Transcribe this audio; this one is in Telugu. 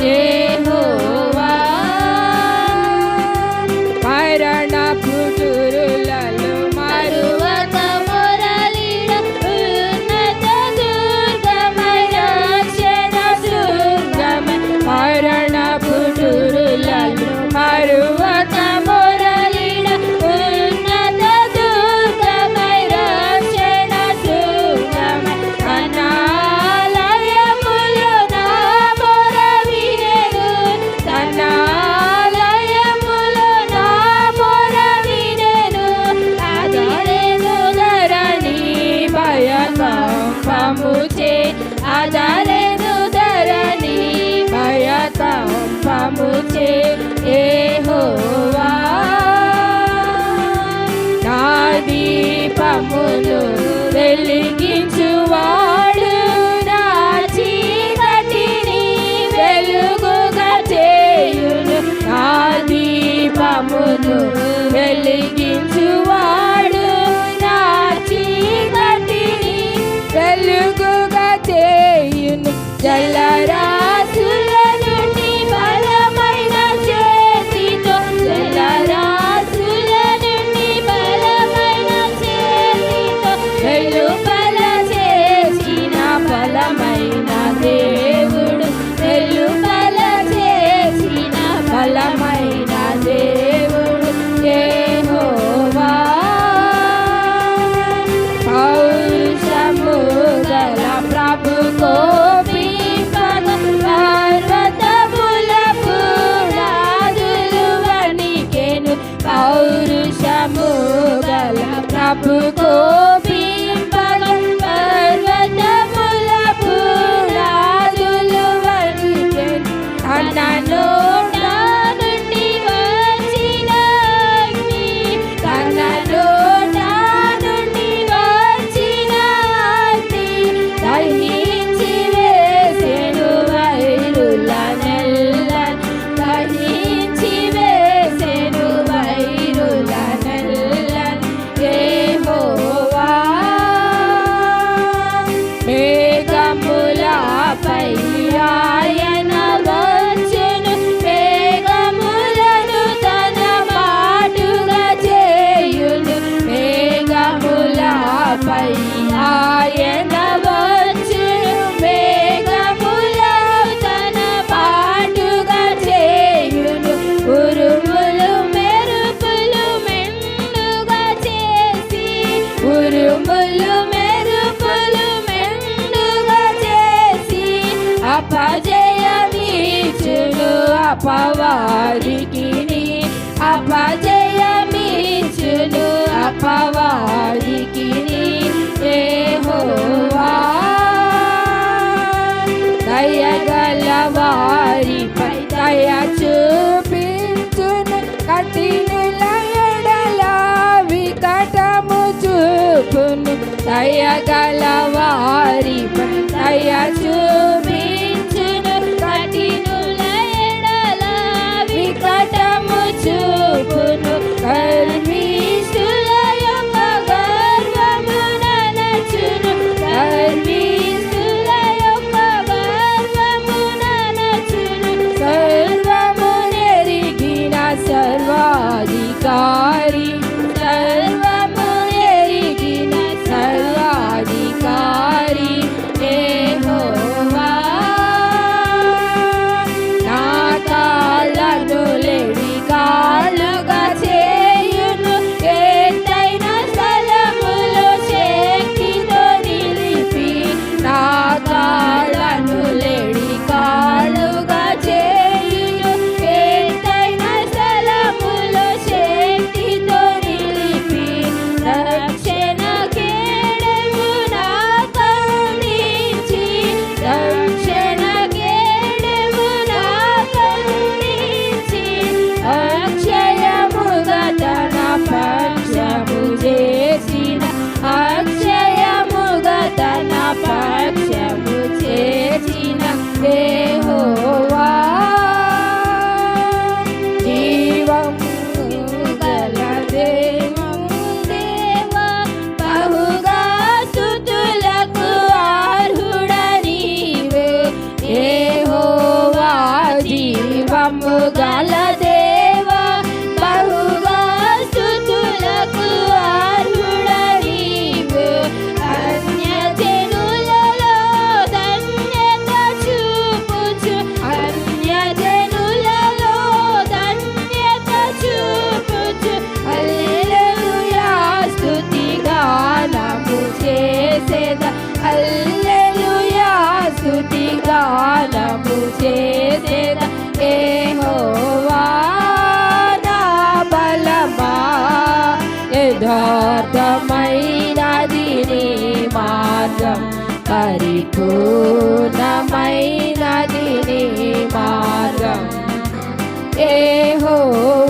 యెహోవా మరణ పుటురులలో మరువక మొరలిడ ఉన్నత దుర్గమైన రక్షణ శృంగమే మరణ పుటురులలో మరువక మొరలిడ ఉన్నత దుర్గమైన రక్షణ శృంగమే తనాలయములో నా మొర వినెను తనాలయములో నా మొర వినెను ఆదరెను ధరణి భయకంపముచే ఆదరెను ధరణి భయకంపముచే యెహోవా నా దీపమును వెలిగించువాడు నా చీకటిని వెలుగుగా చేయును నా దీపమును వెలిగించువాడు నా చీకటిని వెలుగుగా చేయును జలరాశుల నుండి బలమైన చేతితో జలరాశుల నుండి బలమైన చేతితో వెలుపల చేసిన బలమైన దేవుడు వెలుపల చేసిన బలమైన దేవుడు యెహోవా పౌరుషము గల ప్రభు కోపింపగ పర్వతముల పునాదులు వణికెను పౌరుషము గల ప్రభు కోపింపగ పర్వతముల పునాదులు వణికెను తన నోట నుండి వచ్చిన అగ్ని తన నోట నుండి వచ్చిన అగ్ని దహించి వేసెను వైరులనెల్లను దహించి వేసెను వైరులనెల్లను యెహోవా మేఘములపై ఆయన వచ్చెను మేఘములను తన మాటుగా చేయును మేఘములపై ఆయన వచ్చెను మేఘములను తన మాటుగా చేయును ఉరుములు మెరుపులు మెండుగా చేసి ఉరుములు మెరుపులు మెండుగా చేసి అపజయమిచ్చును అపవాదికిని అపజయమిచ్చును అపవాదికిని యెహోవా దయగల వారిపై దయ చూపించును కఠినుల ఎడల వికటము చూపును దయగల వారిపై దయ చూపించును కఠినుల ఎడల వికటము చూపును గర్విష్ఠుల యొక్క గర్వమున నచ్చును గర్విష్ఠుల యొక్క గర్వమున నచ్చును సర్వమునెరిగిన సర్వాధికారి సర్వమునెరిగిన సర్వాధికారి యెహోవా హల్లెలూయా స్తుతి గానము చేసేద యెహోవా నా బలమా యథార్థమైనది నీ మార్గం పరిపూర్ణమైనది నీ మార్గం యెహోవా